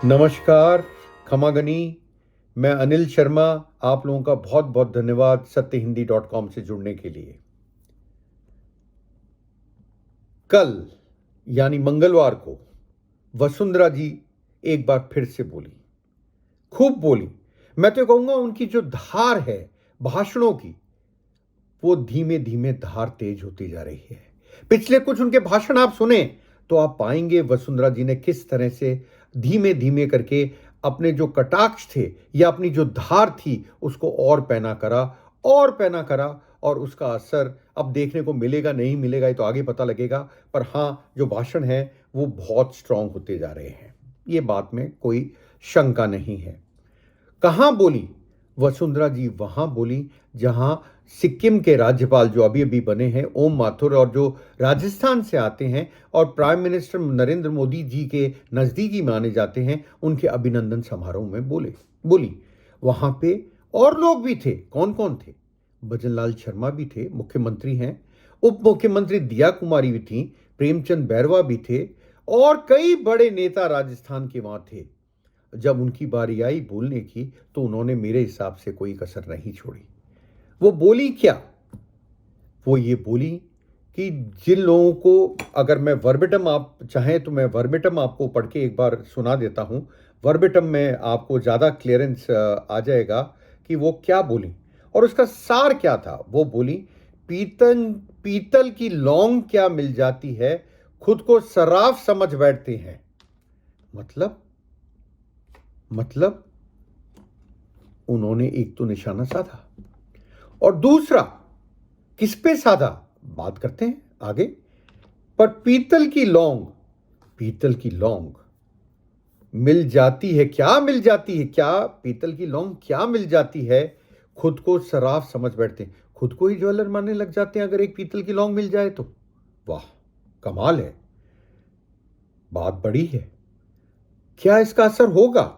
नमस्कार, खमागनी। मैं अनिल शर्मा। आप लोगों का बहुत बहुत धन्यवाद सत्यहिंदी.com से जुड़ने के लिए। कल यानी मंगलवार को वसुंधरा जी एक बार फिर से बोली, खूब बोली। मैं तो कहूंगा उनकी जो धार है भाषणों की, वो धीमे धीमे धार तेज होती जा रही है। पिछले कुछ उनके भाषण आप सुने तो आप पाएंगे वसुंधरा जी ने किस तरह से धीमे धीमे करके अपने जो कटाक्ष थे या अपनी जो धार थी उसको और पैना करा, और पैना करा। और उसका असर अब देखने को मिलेगा नहीं मिलेगा ये तो आगे पता लगेगा, पर हां, जो भाषण है वो बहुत स्ट्रांग होते जा रहे हैं, ये बात में कोई शंका नहीं है। कहां बोली वसुंधरा जी? वहां बोली जहां सिक्किम के राज्यपाल जो अभी अभी बने हैं ओम माथुर, और जो राजस्थान से आते हैं और प्राइम मिनिस्टर नरेंद्र मोदी जी के नजदीकी माने जाते हैं, उनके अभिनंदन समारोह में बोली। वहां पे और लोग भी थे। कौन कौन थे? भजनलाल शर्मा भी थे, मुख्यमंत्री हैं। उप मुख्यमंत्री दिया कुमारी भी थी, प्रेमचंद बैरवा भी थे, और कई बड़े नेता राजस्थान के वहां थे। जब उनकी बारी आई बोलने की तो उन्होंने मेरे हिसाब से कोई कसर नहीं छोड़ी। वो बोली क्या? वो ये बोली कि जिन लोगों को, अगर मैं वर्बिटम, आप चाहें तो मैं वर्बिटम आपको पढ़ के एक बार सुना देता हूं। वर्बिटम में आपको ज्यादा क्लियरेंस आ जाएगा कि वो क्या बोली और उसका सार क्या था। वो बोली, पीतल पीतल की लौंग क्या मिल जाती है, खुद को सराफ समझ बैठते हैं। मतलब उन्होंने एक तो निशाना साधा, और दूसरा किस पे साधा बात करते हैं आगे। पर पीतल की लौंग मिल जाती है, क्या मिल जाती है, क्या पीतल की लौंग क्या मिल जाती है, खुद को सराफ समझ बैठते हैं। खुद को ही ज्वेलर मानने लग जाते हैं अगर एक पीतल की लौंग मिल जाए तो। वाह, कमाल है, बात बड़ी है। क्या इसका असर होगा?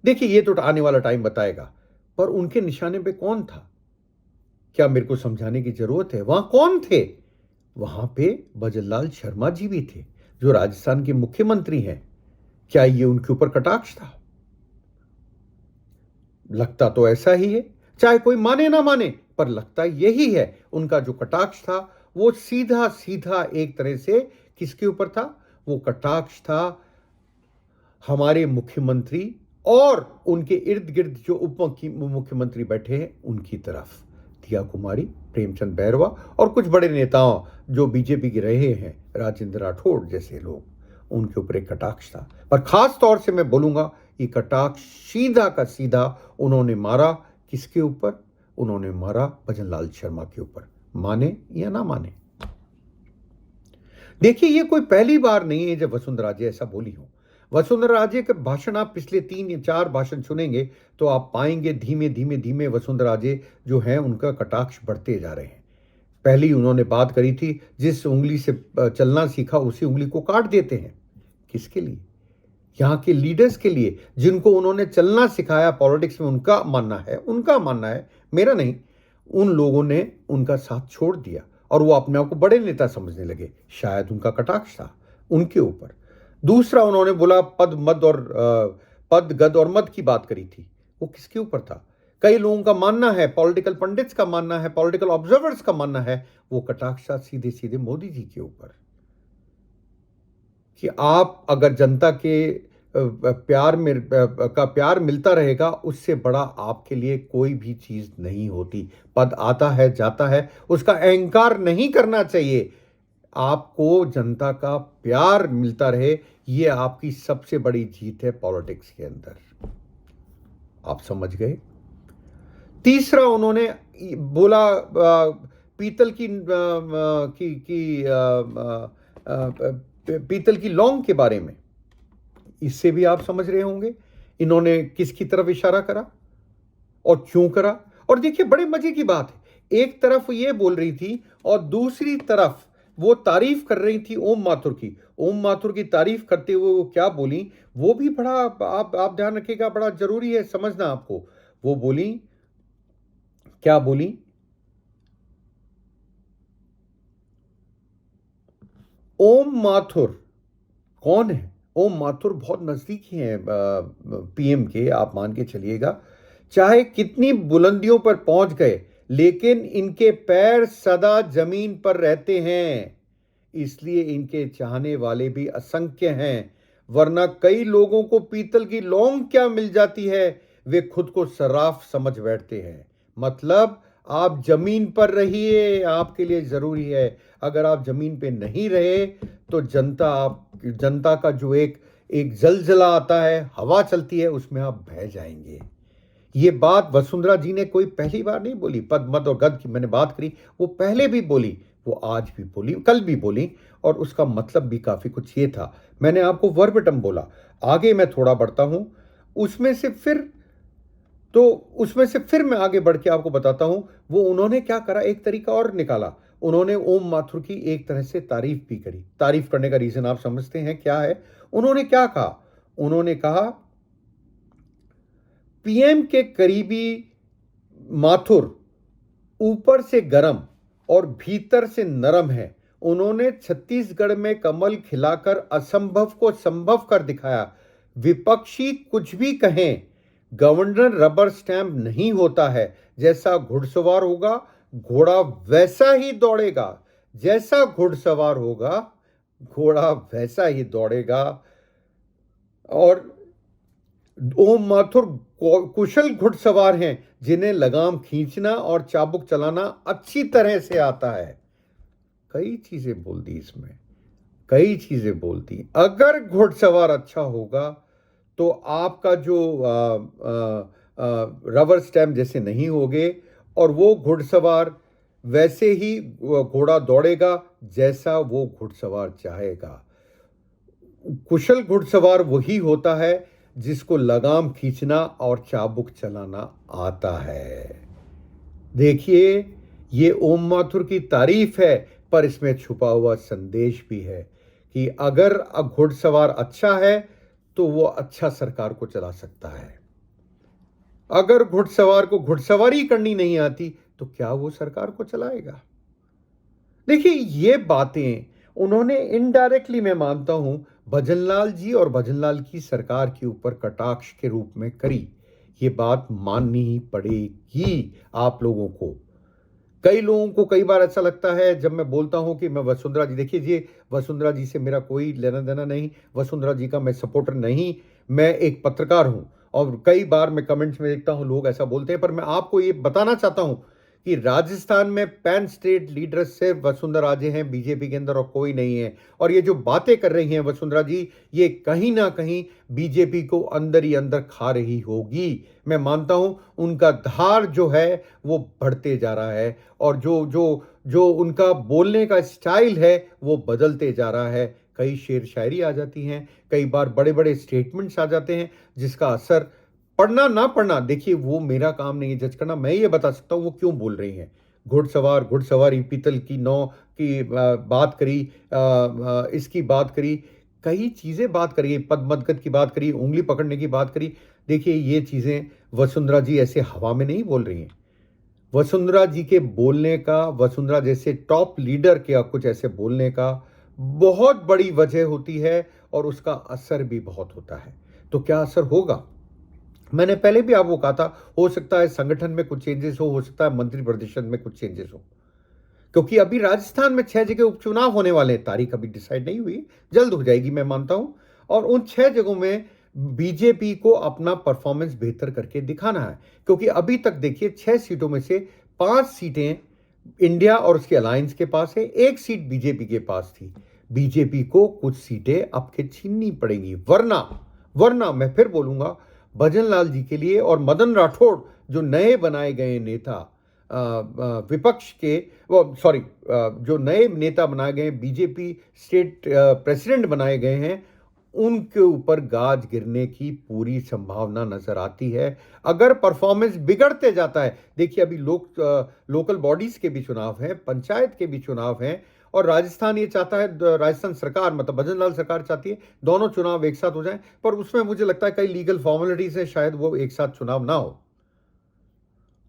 देखिए, ये तो आने वाला टाइम बताएगा। पर उनके निशाने पे कौन था, क्या मेरे को समझाने की जरूरत है? वहां कौन थे? वहां पे भजनलाल शर्मा जी भी थे, जो राजस्थान के मुख्यमंत्री हैं। क्या ये उनके ऊपर कटाक्ष था? लगता तो ऐसा ही है, चाहे कोई माने ना माने, पर लगता यही है। उनका जो कटाक्ष था वो सीधा सीधा एक तरह से किसके ऊपर था? वो कटाक्ष था हमारे मुख्यमंत्री और उनके इर्द गिर्द जो उप मुख्यमंत्री बैठे हैं उनकी तरफ। दिया कुमारी, प्रेमचंद बैरवा और कुछ बड़े नेताओं जो बीजेपी के रहे हैं, राजेंद्र राठौड़ जैसे लोग, उनके ऊपर एक कटाक्ष था। पर खास तौर से मैं बोलूंगा, ये कटाक्ष सीधा का सीधा उन्होंने मारा किसके ऊपर? उन्होंने मारा भजनलाल शर्मा के ऊपर, माने या ना माने। देखिए, ये कोई पहली बार नहीं है जब वसुंधरा राजे ऐसा बोली हो। वसुंधरा राजे के भाषण आप पिछले 3 या 4 भाषण सुनेंगे तो आप पाएंगे धीमे धीमे धीमे वसुंधरा राजे जो हैं उनका कटाक्ष बढ़ते जा रहे हैं। पहली उन्होंने बात करी थी, जिस उंगली से चलना सीखा उसी उंगली को काट देते हैं। किसके लिए? यहाँ के लीडर्स के लिए, जिनको उन्होंने चलना सिखाया पॉलिटिक्स में। उनका मानना है, मेरा नहीं। उन लोगों ने उनका साथ छोड़ दिया और वो अपने आप को बड़े नेता समझने लगे। शायद उनका कटाक्ष था उनके ऊपर। दूसरा उन्होंने बोला पद गद और मद की बात करी थी। वो किसके ऊपर था? कई लोगों का मानना है, पॉलिटिकल पंडित्स का मानना है, पॉलिटिकल ऑब्जर्वर्स का मानना है, वो कटाक्ष था सीधे सीधे मोदी जी के ऊपर। कि आप अगर जनता के प्यार मिलता रहेगा, उससे बड़ा आपके लिए कोई भी चीज नहीं होती। पद आता है जाता है, उसका अहंकार नहीं करना चाहिए। आपको जनता का प्यार मिलता रहे, ये आपकी सबसे बड़ी जीत है पॉलिटिक्स के अंदर। आप समझ गए? तीसरा उन्होंने बोला पीतल की पीतल की लौंग के बारे में। इससे भी आप समझ रहे होंगे इन्होंने किसकी तरफ इशारा करा और क्यों करा। और देखिए, बड़े मजे की बात है, एक तरफ ये बोल रही थी और दूसरी तरफ वो तारीफ कर रही थी ओम माथुर की। ओम माथुर की तारीफ करते हुए वो क्या बोली, वो भी बड़ा, आप ध्यान रखिएगा, बड़ा जरूरी है समझना आपको। वो बोली, क्या बोली? ओम माथुर कौन है? ओम माथुर बहुत नज़दीकी हैं पीएम के, आप मान के चलिएगा। चाहे कितनी बुलंदियों पर पहुंच गए, लेकिन इनके पैर सदा जमीन पर रहते हैं, इसलिए इनके चाहने वाले भी असंख्य हैं। वरना कई लोगों को पीतल की लौंग क्या मिल जाती है, वे खुद को सर्राफ समझ बैठते हैं। मतलब आप जमीन पर रहिए, आपके लिए जरूरी है। अगर आप जमीन पे नहीं रहे तो जनता का जो एक एक जलजला आता है, हवा चलती है, उसमें आप बह जाएंगे। ये बात वसुंधरा जी ने कोई पहली बार नहीं बोली। पद मद और गद की मैंने बात करी, वो पहले भी बोली, वो आज भी बोली, कल भी बोली, और उसका मतलब भी काफी कुछ ये था। मैंने आपको वर्बटम बोला। आगे मैं थोड़ा बढ़ता हूं, उसमें से फिर उसमें से फिर मैं आगे बढ़ के आपको बताता हूं वो उन्होंने क्या करा, एक तरीका और निकाला। उन्होंने ओम माथुर की एक तरह से तारीफ भी करी। तारीफ करने का रीजन आप समझते हैं क्या है? उन्होंने क्या कहा? उन्होंने कहा पीएम के करीबी माथुर ऊपर से गरम और भीतर से नरम है। उन्होंने छत्तीसगढ़ में कमल खिलाकर असंभव को संभव कर दिखाया। विपक्षी कुछ भी कहें, गवर्नर रबर स्टैंप नहीं होता है। जैसा घुड़सवार होगा, घोड़ा वैसा ही दौड़ेगा। जैसा घुड़सवार होगा, घोड़ा वैसा ही दौड़ेगा। और ओम माथुर कुशल घुड़सवार हैं, जिन्हें लगाम खींचना और चाबुक चलाना अच्छी तरह से आता है। कई चीजें बोल दी इसमें, कई चीजें बोल दी। अगर घुड़सवार अच्छा होगा तो आपका जो रबर स्टैम्प जैसे नहीं होगे, और वो घुड़सवार वैसे ही घोड़ा दौड़ेगा जैसा वो घुड़सवार चाहेगा। कुशल घुड़सवार वही होता है जिसको लगाम खींचना और चाबुक चलाना आता है। देखिए, ये ओम माथुर की तारीफ है, पर इसमें छुपा हुआ संदेश भी है कि अगर घुड़सवार अच्छा है तो वो अच्छा सरकार को चला सकता है। अगर घुड़सवार को घुड़सवारी करनी नहीं आती तो क्या वो सरकार को चलाएगा? देखिए, ये बातें उन्होंने इनडायरेक्टली, मैं मानता हूं, भजनलाल जी और भजनलाल की सरकार के ऊपर कटाक्ष के रूप में करी। ये बात माननी ही पड़ेगी आप लोगों को। कई लोगों को कई बार ऐसा लगता है जब मैं बोलता हूं कि मैं वसुंधरा जी, देखिए जी, वसुंधरा जी से मेरा कोई लेना देना नहीं, वसुंधरा जी का मैं सपोर्टर नहीं, मैं एक पत्रकार हूं। और कई बार मैं कमेंट्स में देखता हूं लोग ऐसा बोलते हैं, पर मैं आपको ये बताना चाहता हूं कि राजस्थान में पैन स्टेट लीडर सिर्फ वसुंधरा जी हैं बीजेपी के अंदर, और कोई नहीं है। और ये जो बातें कर रही हैं वसुंधरा जी, ये कहीं ना कहीं बीजेपी को अंदर ही अंदर खा रही होगी। मैं मानता हूं उनका धार जो है वो बढ़ते जा रहा है, और जो जो जो उनका बोलने का स्टाइल है वो बदलते जा रहा है। कई शेर शायरी आ जाती हैं, कई बार बड़े बड़े स्टेटमेंट्स आ जाते हैं, जिसका असर पढ़ना ना पढ़ना, देखिए वो मेरा काम नहीं है जज करना। मैं ये बता सकता हूँ वो क्यों बोल रही हैं। घुड़सवार, घुड़सवारी, पीतल की नौ की बात करी, इसकी बात करी, कई चीजें बात करी, पद मदगत की बात करी, उंगली पकड़ने की बात करी। देखिए, ये चीजें वसुंधरा जी ऐसे हवा में नहीं बोल रही हैं। वसुंधरा जी के बोलने का, वसुंधरा जैसे टॉप लीडर के कुछ ऐसे बोलने का बहुत बड़ी वजह होती है, और उसका असर भी बहुत होता है। तो क्या असर होगा? मैंने पहले भी आपको कहा था, हो सकता है संगठन में कुछ चेंजेस हो सकता है मंत्री परिषद में कुछ चेंजेस हो, क्योंकि अभी राजस्थान में 6 जगह उपचुनाव होने वाले हैं। तारीख अभी डिसाइड नहीं हुई, जल्द हो जाएगी मैं मानता हूं। और उन 6 जगहों में बीजेपी को अपना परफॉर्मेंस बेहतर करके दिखाना है, क्योंकि अभी तक देखिए 6 सीटों में से 5 सीटें इंडिया और उसके अलायंस के पास है, 1 सीट बीजेपी के पास थी। बीजेपी को कुछ सीटें अब के छीननी पड़ेंगी, वरना वरना मैं फिर बोलूंगा, भजनलाल जी के लिए और मदन राठौड़ जो नए बनाए गए नेता, विपक्ष के, वो सॉरी, जो नए नेता बनाए गए, बीजेपी स्टेट प्रेसिडेंट बनाए गए हैं, उनके ऊपर गाज गिरने की पूरी संभावना नजर आती है अगर परफॉर्मेंस बिगड़ते जाता है। देखिए, अभी लोकल बॉडीज के भी चुनाव हैं, पंचायत के भी चुनाव हैं, और राजस्थान ये चाहता है, राजस्थान सरकार मतलब भजनलाल सरकार चाहती है दोनों चुनाव एक साथ हो जाएं, पर उसमें मुझे लगता है कई लीगल फॉर्मेलिटीज है, शायद वो एक साथ चुनाव ना हो।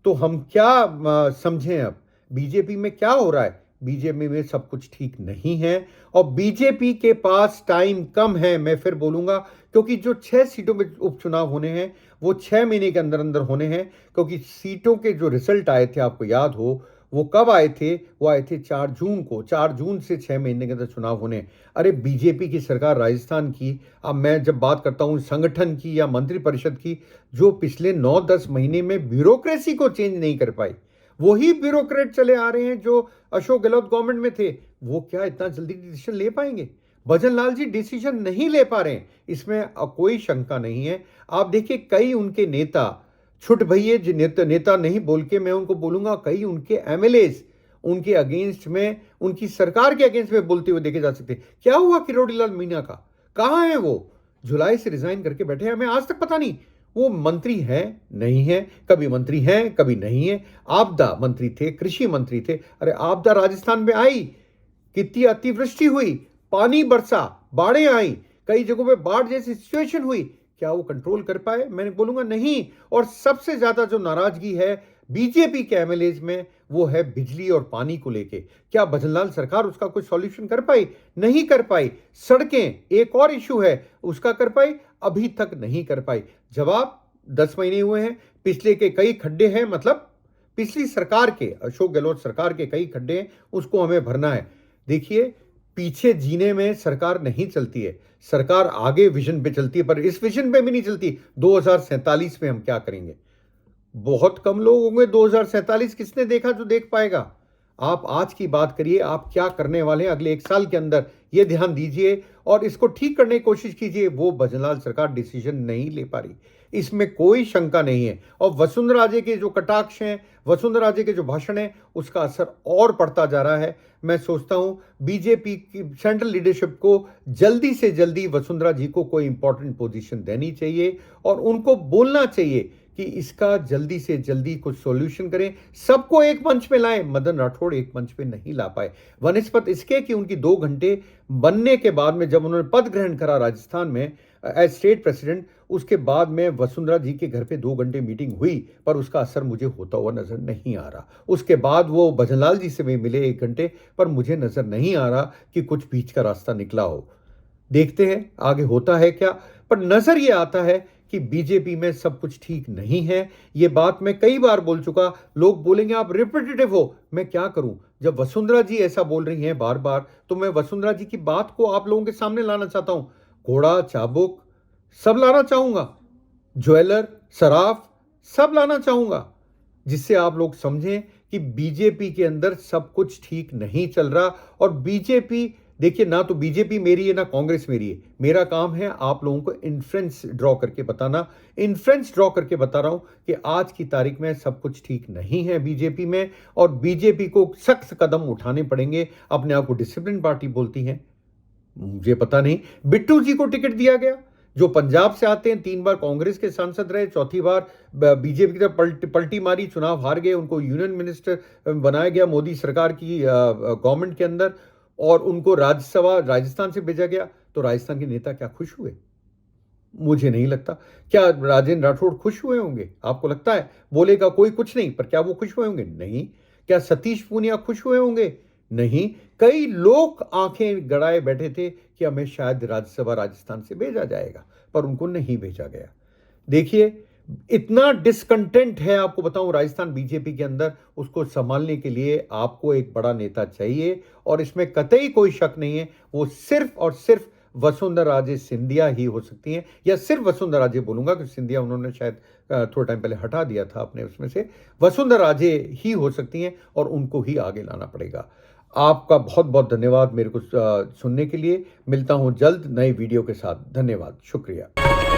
तो हम क्या समझें अब बीजेपी में क्या हो रहा है? बीजेपी में सब कुछ ठीक नहीं है और बीजेपी के पास टाइम कम है। मैं फिर बोलूंगा, क्योंकि जो 6 सीटों में उपचुनाव होने हैं वो 6 महीने के अंदर अंदर होने हैं, क्योंकि सीटों के जो रिजल्ट आए थे, आपको याद हो, वो कब आए थे? वो आए थे 4 जून को। 4 जून से 6 महीने के अंदर चुनाव होने। अरे बीजेपी की सरकार राजस्थान की, अब मैं जब बात करता हूं संगठन की या मंत्रिपरिषद की, जो पिछले 9-10 महीने में ब्यूरोक्रेसी को चेंज नहीं कर पाई, वही ब्यूरोक्रेट चले आ रहे हैं जो अशोक गहलोत गवर्नमेंट में थे। वो क्या इतना जल्दी डिसीजन ले पाएंगे? भजन लाल जी डिसीजन नहीं ले पा रहे हैं, इसमें कोई शंका नहीं है। आप देखिए, कई उनके नेता छुट भइए, जो नेता नहीं बोल के मैं उनको बोलूंगा, कई उनके एमएलएज उनके अगेंस्ट में, उनकी सरकार के अगेंस्ट में बोलते हुए देखे जा सकते हैं। क्या हुआ किरोड़ी लाल मीणा का? कहां है वो? जुलाई से रिजाइन करके बैठे हैं, हमें आज तक पता नहीं वो मंत्री हैं नहीं है, कभी मंत्री हैं कभी नहीं है। आपदा मंत्री थे, कृषि मंत्री थे। अरे आपदा राजस्थान में आई, कितनी अतिवृष्टि हुई, पानी बरसा, बाढ़ें आई, कई जगहों पे बाढ़ जैसी सिचुएशन हुई, क्या वो कंट्रोल कर पाए? मैंने बोलूंगा नहीं। और सबसे ज्यादा जो नाराजगी है बीजेपी के एमएलएज में, वो है बिजली और पानी को लेके। क्या भजनलाल सरकार उसका कोई सॉल्यूशन कर पाई? नहीं कर पाई। सड़कें एक और इशू है, उसका कर पाई? अभी तक नहीं कर पाई। जवाब, 10 महीने हुए हैं, पिछले के कई खड्डे हैं, मतलब पिछली सरकार के, अशोक गहलोत सरकार के कई खड्डे हैं, उसको हमें भरना है। देखिए, पीछे जीने में सरकार नहीं चलती है, सरकार आगे विजन पे चलती है, पर इस विजन पे भी नहीं चलती। 2047 में हम क्या करेंगे? बहुत कम लोग होंगे 2047 किसने देखा जो देख पाएगा। आप आज की बात करिए, आप क्या करने वाले हैं अगले 1 साल के अंदर, ये ध्यान दीजिए और इसको ठीक करने की कोशिश कीजिए। वो भजनलाल सरकार डिसीजन नहीं ले पा रही, इसमें कोई शंका नहीं है। और वसुंधरा राजे के जो कटाक्ष हैं, वसुंधरा राजे के जो भाषण है, उसका असर और पड़ता जा रहा है। मैं सोचता हूं बीजेपी की सेंट्रल लीडरशिप को जल्दी से जल्दी वसुंधरा जी को कोई इंपॉर्टेंट पोजीशन देनी चाहिए और उनको बोलना चाहिए कि इसका जल्दी से जल्दी कुछ सॉल्यूशन करें, सबको एक मंच पे लाएं। मदन राठौड़ एक मंच पे नहीं ला पाए, वनिस्पत इसके कि उनकी 2 घंटे बनने के बाद में, जब उन्होंने पद ग्रहण करा राजस्थान में एज स्टेट प्रेसिडेंट, उसके बाद में वसुंधरा जी के घर पे 2 घंटे मीटिंग हुई, पर उसका असर मुझे होता हुआ नजर नहीं आ रहा। उसके बाद वो भजनलाल जी से भी मिले 1 घंटे, पर मुझे नजर नहीं आ रहा कि कुछ बीच का रास्ता निकला हो। देखते हैं आगे होता है क्या, पर नजर ये आता है कि बीजेपी में सब कुछ ठीक नहीं है। ये बात मैं कई बार बोल चुका, लोग बोलेंगे आप रिपीटेटिव हो, मैं क्या करूं? जब वसुंधरा जी ऐसा बोल रही हैं बार बार, तो मैं वसुंधरा जी की बात को आप लोगों के सामने लाना चाहता हूं। घोड़ा, चाबुक सब लाना चाहूंगा, ज्वेलर, सराफ सब लाना चाहूंगा, जिससे आप लोग समझें कि बीजेपी के अंदर सब कुछ ठीक नहीं चल रहा। और बीजेपी, देखिए, ना तो बीजेपी मेरी है ना कांग्रेस मेरी है। मेरा काम है आप लोगों को इन्फ्रेंस ड्रॉ करके बताना। इन्फ्रेंस ड्रॉ करके बता रहा हूं कि आज की तारीख में सब कुछ ठीक नहीं है बीजेपी में, और बीजेपी को सख्त कदम उठाने पड़ेंगे। अपने आप को डिसिप्लिन पार्टी बोलती है, मुझे पता नहीं। बिट्टू जी को टिकट दिया गया, जो पंजाब से आते हैं, 3 बार कांग्रेस के सांसद रहे, 4थी बार बीजेपी की तरफ पलटी मारी, चुनाव हार गए, उनको यूनियन मिनिस्टर बनाया गया मोदी सरकार की गवर्नमेंट के अंदर, और उनको राज्यसभा राजस्थान से भेजा गया। तो राजस्थान के नेता क्या खुश हुए? मुझे नहीं लगता। क्या राजेंद्र राठौड़ खुश हुए होंगे? आपको लगता है? बोलेगा कोई कुछ नहीं, पर क्या वो खुश हुए होंगे? नहीं। क्या सतीश पूनिया खुश हुए होंगे? नहीं। कई लोग आंखें गड़ाए बैठे थे कि हमें शायद राज्यसभा राजस्थान से भेजा जाएगा, पर उनको नहीं भेजा गया। देखिए, इतना डिसकंटेंट है, आपको बताऊं, राजस्थान बीजेपी के अंदर, उसको संभालने के लिए आपको एक बड़ा नेता चाहिए, और इसमें कतई कोई शक नहीं है। वो सिर्फ और सिर्फ वसुंधरा राजे सिंधिया ही हो सकती हैं, या सिर्फ वसुंधरा राजे बोलूंगा, क्योंकि सिंधिया उन्होंने शायद थोड़ा टाइम पहले हटा दिया था अपने उसमें से। वसुंधरा राजे ही हो सकती हैं, और उनको ही आगे लाना पड़ेगा। आपका बहुत बहुत धन्यवाद मेरे को सुनने के लिए। मिलता हूं जल्द नए वीडियो के साथ। धन्यवाद, शुक्रिया।